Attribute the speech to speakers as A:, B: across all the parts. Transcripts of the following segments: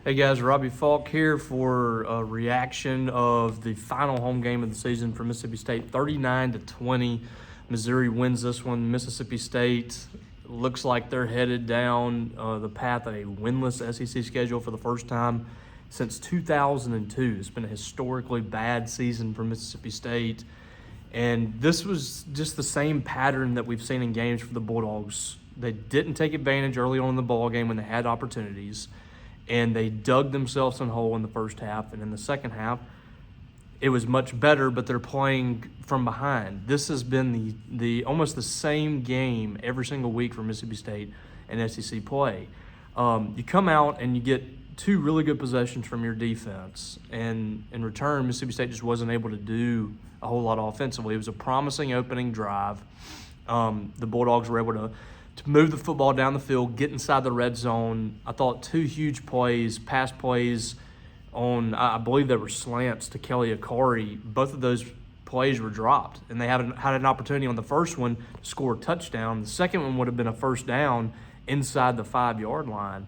A: Hey guys, Robbie Falk here for a reaction of the final home game of the season for Mississippi State. 39-20, Missouri wins this one. Mississippi State looks like they're headed down the path of a winless SEC schedule for the first time since 2002. It's been a historically bad season for Mississippi State, and this was just the same pattern that we've seen in games for the Bulldogs. They didn't take advantage early on in the ball game when they had opportunities, and they dug themselves in a hole in the first half. And in the second half, it was much better, but they're playing from behind. This has been the almost the same game every single week for Mississippi State and SEC play. You come out and you get two really good possessions from your defense, and in return, Mississippi State just wasn't able to do a whole lot offensively. It was a promising opening drive. The Bulldogs were able to move the football down the field, get inside the red zone. I thought two huge plays, pass plays on, I believe they were slants to Kelly Akari. Both of those plays were dropped, and they had an opportunity on the first one to score a touchdown. The second one would have been a first down inside the 5-yard line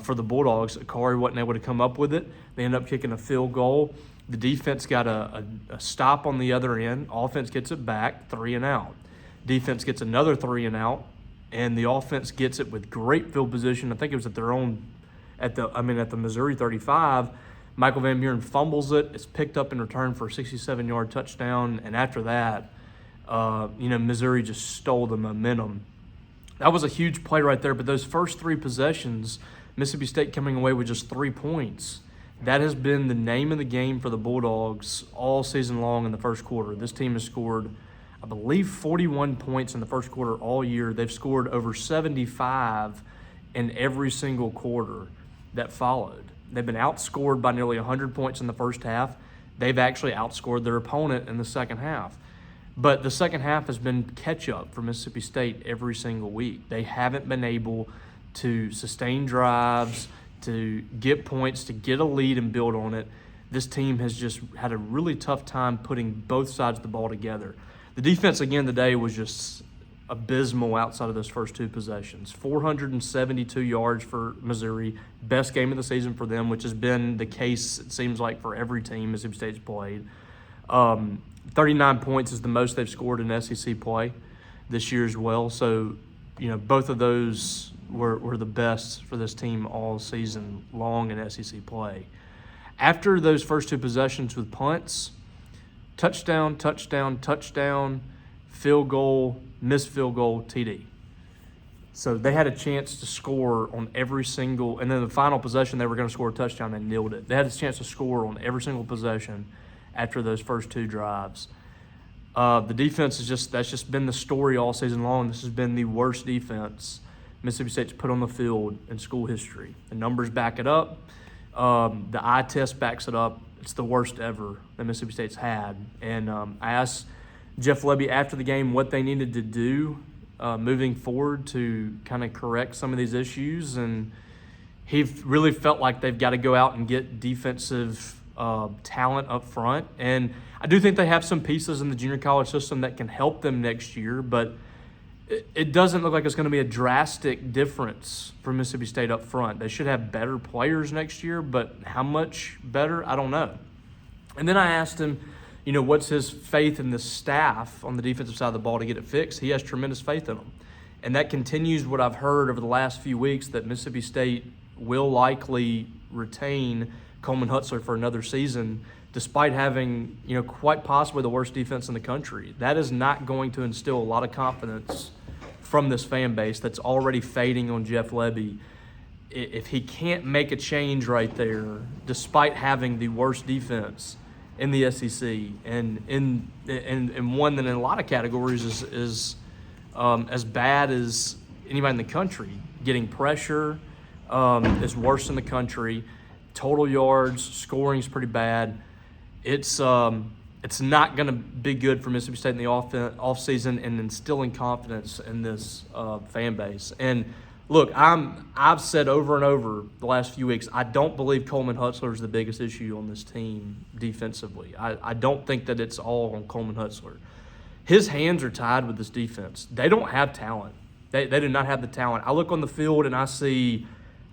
A: for the Bulldogs. Akari wasn't able to come up with it. They ended up kicking a field goal. The defense got a stop on the other end. Offense gets it back, 3 and out. Defense gets another 3 and out. And the offense gets it with great field position. I think it was at the Missouri 35. Michael Van Buren fumbles it. It's picked up in return for a 67-yard touchdown. And after that, Missouri just stole the momentum. That was a huge play right there. But those first 3 possessions, Mississippi State coming away with just 3 points. That has been the name of the game for the Bulldogs all season long in the first quarter. This team has scored, I believe, 41 points in the first quarter all year. They've scored over 75 in every single quarter that followed. They've been outscored by nearly 100 points in the first half. They've actually outscored their opponent in the second half. But the second half has been catch-up for Mississippi State every single week. They haven't been able to sustain drives, to get points, to get a lead and build on it. This team has just had a really tough time putting both sides of the ball together. The defense again today was just abysmal outside of those first 2 possessions. 472 yards for Missouri, best game of the season for them, which has been the case, it seems like, for every team Mississippi State's played. 39 points is the most they've scored in SEC play this year as well. So, both of those were the best for this team all season long in SEC play. After those first 2 possessions with punts, touchdown, touchdown, touchdown, field goal, missed field goal, TD. So they had a chance to score on every single, and then the final possession they were going to score a touchdown and nailed it. They had a chance to score on every single possession after those first 2 drives. The defense that's just been the story all season long. This has been the worst defense Mississippi State's put on the field in school history. The numbers back it up. The eye test backs it up. It's the worst ever that Mississippi State's had. And I asked Jeff Lebby after the game what they needed to do moving forward to kind of correct some of these issues. And he really felt like they've got to go out and get defensive talent up front. And I do think they have some pieces in the junior college system that can help them next year, but it doesn't look like it's going to be a drastic difference for Mississippi State up front. They should have better players next year, but how much better, I don't know. And then I asked him, what's his faith in the staff on the defensive side of the ball to get it fixed. He has tremendous faith in them. And that continues what I've heard over the last few weeks, that Mississippi State will likely retain Coleman Hutzler for another season, despite having, quite possibly the worst defense in the country. That is not going to instill a lot of confidence from this fan base that's already fading on Jeff Lebby. If he can't make a change right there, despite having the worst defense in the SEC, and one that in a lot of categories is as bad as anybody in the country, getting pressure is worse in the country, total yards, scoring is pretty bad. It's not going to be good for Mississippi State in the offseason and instilling confidence in this fan base. And look, I've said over and over the last few weeks, I don't believe Coleman Hutzler is the biggest issue on this team defensively. I don't think that it's all on Coleman Hutzler. His hands are tied with this defense. They don't have talent. They do not have the talent. I look on the field and I see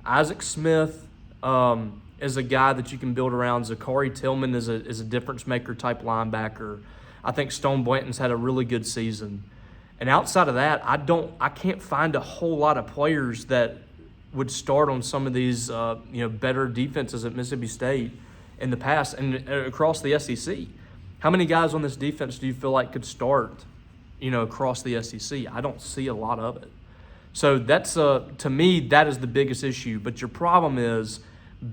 A: Isaac Smith, is a guy that you can build around. Zachary Tillman is a difference maker type linebacker. I think Stone Blanton's had a really good season. And outside of that, I can't find a whole lot of players that would start on some of these better defenses at Mississippi State in the past and across the SEC. How many guys on this defense do you feel like could start, across the SEC? I don't see a lot of it. So that's to me, that is the biggest issue. But your problem is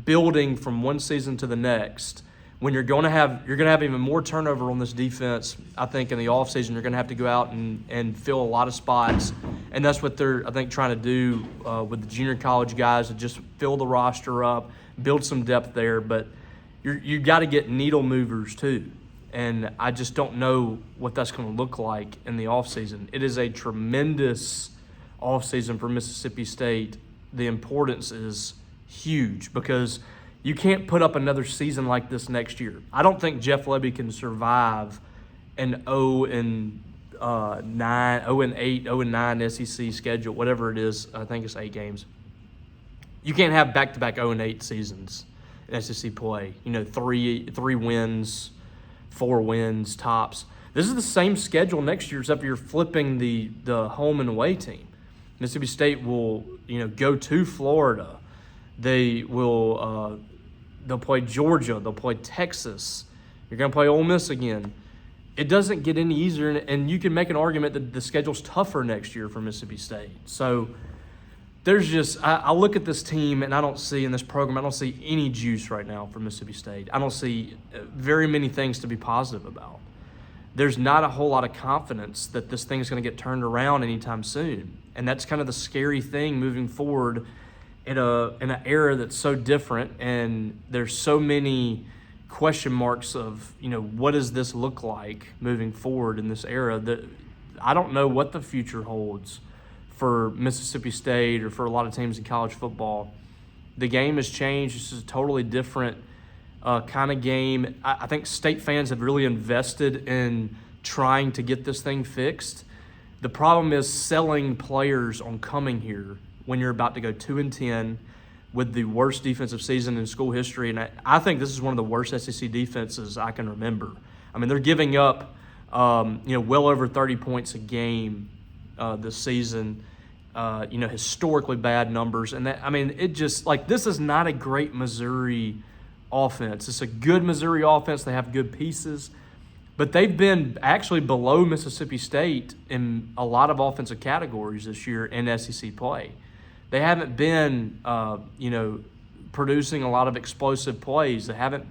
A: building from one season to the next. When you're going to have even more turnover on this defense. I think in the offseason you're going to have to go out and fill a lot of spots, and that's what they're, I think, trying to do with the junior college guys, to just fill the roster up, build some depth there. But you got to get needle movers too, and I just don't know what that's going to look like in the offseason. It is a tremendous offseason for Mississippi State. The importance is huge because you can't put up another season like this next year. I don't think Jeff Lebby can survive an 0-9, 0-8, 0-9 SEC schedule, whatever it is. I think it's 8 games. You can't have back-to-back 0-8 seasons in SEC play. 3 wins, 4 wins tops. This is the same schedule next year, except you're flipping the home and away team. Mississippi State will, go to Florida. They will. They'll play Georgia. They'll play Texas. You're going to play Ole Miss again. It doesn't get any easier, and you can make an argument that the schedule's tougher next year for Mississippi State. So there's just – I look at this team, and I don't see in this program, I don't see any juice right now for Mississippi State. I don't see very many things to be positive about. There's not a whole lot of confidence that this thing's going to get turned around anytime soon, and that's kind of the scary thing moving forward in an era that's so different, and there's so many question marks of, what does this look like moving forward in this era, that I don't know what the future holds for Mississippi State or for a lot of teams in college football. The game has changed. This is a totally different kind of game. I think State fans have really invested in trying to get this thing fixed. The problem is selling players on coming here when you're about to go 2-10 with the worst defensive season in school history. And I think this is one of the worst SEC defenses I can remember. I mean, they're giving up, well over 30 points a game this season, historically bad numbers. And it just, this is not a great Missouri offense. It's a good Missouri offense. They have good pieces. But they've been actually below Mississippi State in a lot of offensive categories this year in SEC play. They haven't been, producing a lot of explosive plays. They haven't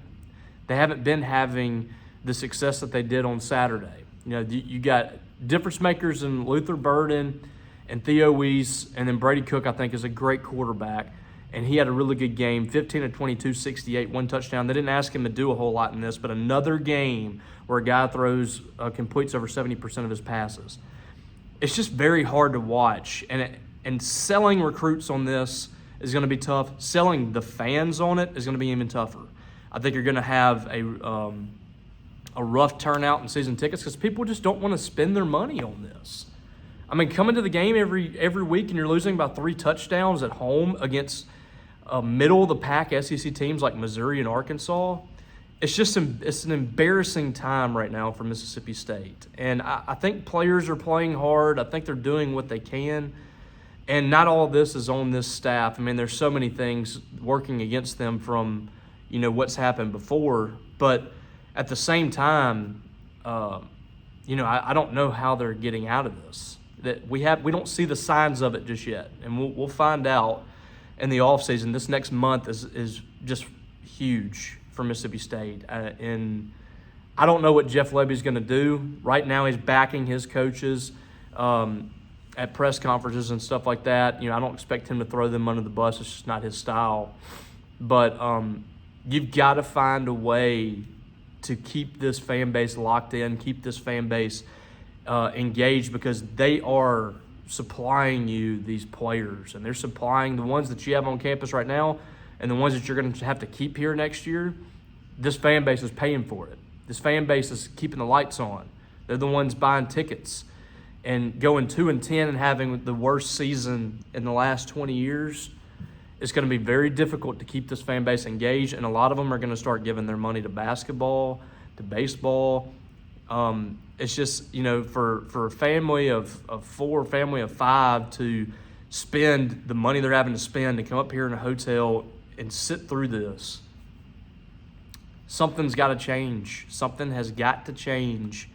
A: been having the success that they did on Saturday. You got difference makers in Luther Burden and Theo Weiss, and then Brady Cook, I think, is a great quarterback, and he had a really good game, 15 of 22, 68, 1 touchdown. They didn't ask him to do a whole lot in this, but another game where a guy completes over 70% of his passes. It's just very hard to watch, and selling recruits on this is going to be tough. Selling the fans on it is going to be even tougher. I think you're going to have a rough turnout in season tickets because people just don't want to spend their money on this. I mean, coming to the game every week and you're losing by 3 touchdowns at home against middle-of-the-pack SEC teams like Missouri and Arkansas, it's an embarrassing time right now for Mississippi State. And I think players are playing hard. I think they're doing what they can. And not all of this is on this staff. I mean, there's so many things working against them from, what's happened before. But at the same time, I don't know how they're getting out of this. That we don't see the signs of it just yet. And we'll find out in the offseason. This next month is just huge for Mississippi State. And I don't know what Jeff Lebby's going to do. Right now he's backing his coaches at press conferences and stuff like that. I don't expect him to throw them under the bus. It's just not his style. But you've got to find a way to keep this fan base locked in, keep this fan base engaged, because they are supplying you these players, and they're supplying the ones that you have on campus right now and the ones that you're going to have to keep here next year. This fan base is paying for it. This fan base is keeping the lights on. They're the ones buying tickets. And going 2-10 and having the worst season in the last 20 years it's going to be very difficult to keep this fan base engaged, and a lot of them are going to start giving their money to basketball, to baseball. It's just, for a family of four, family of five to spend the money they're having to spend to come up here in a hotel and sit through this, something's got to change. Something has got to change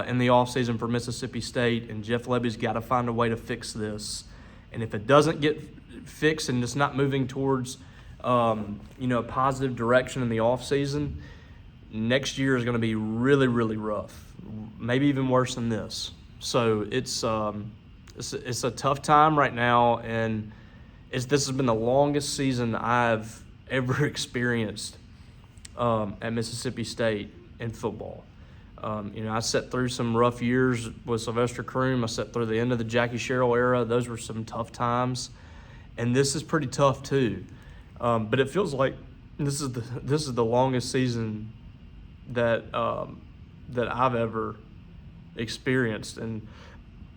A: in the offseason for Mississippi State, and Jeff Lebby's got to find a way to fix this. And if it doesn't get fixed and it's not moving towards a positive direction in the offseason, next year is going to be really, really rough, maybe even worse than this. So it's a tough time right now, and this has been the longest season I've ever experienced at Mississippi State in football. I sat through some rough years with Sylvester Croom. I sat through the end of the Jackie Sherrill era. Those were some tough times, and this is pretty tough too. But it feels like this is the longest season that I've ever experienced, and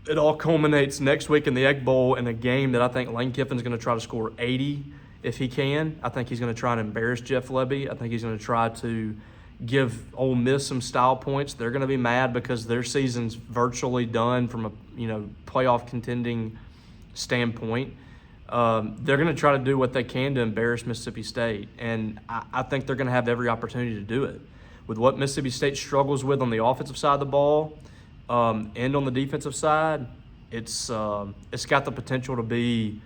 A: it all culminates next week in the Egg Bowl in a game that I think Lane Kiffin's going to try to score 80 if he can. I think he's going to try and embarrass Jeff Lebby. I think he's going to try to give Ole Miss some style points. They're going to be mad because their season's virtually done from a playoff contending standpoint. They're going to try to do what they can to embarrass Mississippi State, and I think they're going to have every opportunity to do it. With what Mississippi State struggles with on the offensive side of the ball and on the defensive side, it's got the potential to be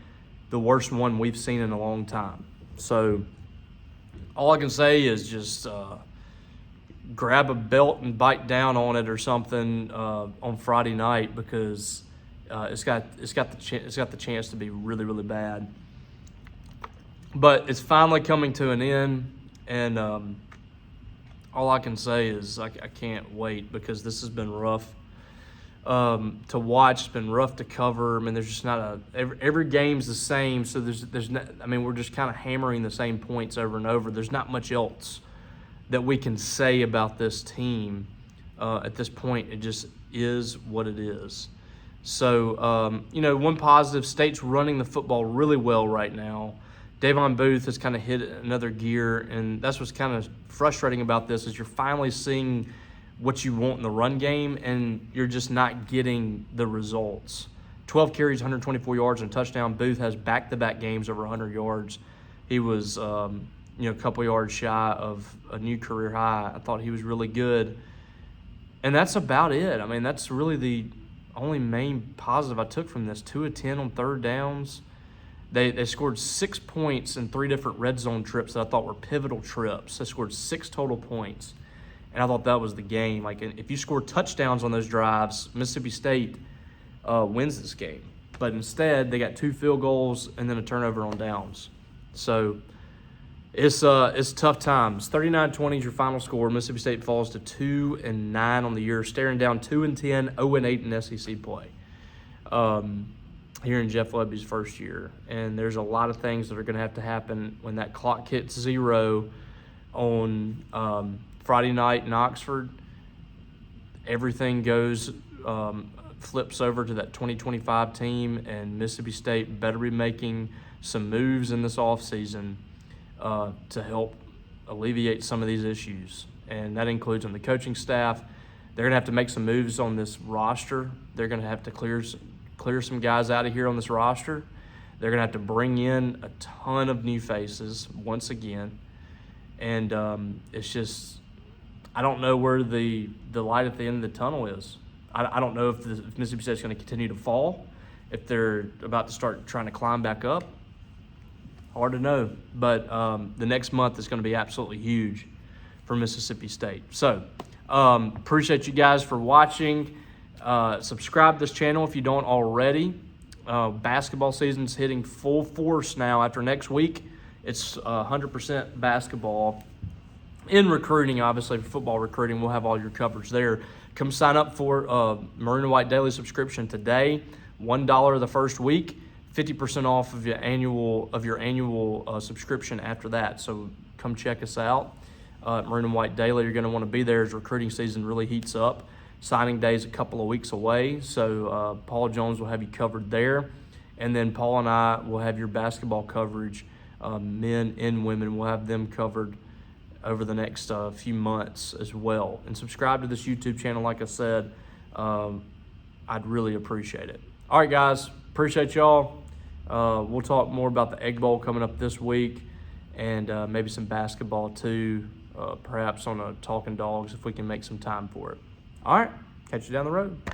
A: the worst one we've seen in a long time. So all I can say is just grab a belt and bite down on it or something on Friday night, because it's got the chance to be really, really bad. But it's finally coming to an end, and all I can say is I can't wait, because this has been rough to watch. It's been rough to cover. I mean, there's just not every game's the same, so there's not. I mean, we're just kind of hammering the same points over and over. There's not much else that we can say about this team at this point. It just is what it is. So, one positive, State's running the football really well right now. Davon Booth has kind of hit another gear, and that's what's kind of frustrating about this, is you're finally seeing what you want in the run game, and you're just not getting the results. 12 carries, 124 yards, and a touchdown. Booth has back-to-back games over 100 yards. He was, a couple yards shy of a new career high. I thought he was really good. And that's about it. I mean, that's really the only main positive I took from this. 2 of 10 on third downs. They scored 6 points in 3 different red zone trips that I thought were pivotal trips. They scored 6 total points, and I thought that was the game. Like, if you score touchdowns on those drives, Mississippi State wins this game. But instead, they got 2 field goals and then a turnover on downs. So it's tough times. 39-20 is your final score. Mississippi State falls to 2-9 on the year, staring down 2-10, 0-8 in SEC play. Here in Jeff Lebby's first year. And there's a lot of things that are going to have to happen when that clock hits 0 on Friday night in Oxford. Everything goes, flips over to that 2025 team, and Mississippi State better be making some moves in this offseason to help alleviate some of these issues. And that includes on the coaching staff. They're going to have to make some moves on this roster. They're going to have to clear some guys out of here on this roster. They're going to have to bring in a ton of new faces once again. And it's just, I don't know where the light at the end of the tunnel is. I don't know if Mississippi State's going to continue to fall, if they're about to start trying to climb back up. Hard to know. But the next month is going to be absolutely huge for Mississippi State. So appreciate you guys for watching. Subscribe to this channel if you don't already. Basketball season's hitting full force now. After next week, it's 100% basketball. In recruiting, obviously, for football recruiting, we'll have all your coverage there. Come sign up for Maroon and White Daily subscription today. $1 the first week, 50% off of your annual subscription after that. So come check us out. Maroon and White Daily, you're going to want to be there as recruiting season really heats up. Signing day is a couple of weeks away, so Paul Jones will have you covered there. And then Paul and I will have your basketball coverage, men and women. We'll have them covered over the next few months as well. And subscribe to this YouTube channel, like I said. I'd really appreciate it. All right, guys. Appreciate y'all. We'll talk more about the Egg Bowl coming up this week, and maybe some basketball too, perhaps on a Talking Dogs if we can make some time for it. All right. Catch you down the road.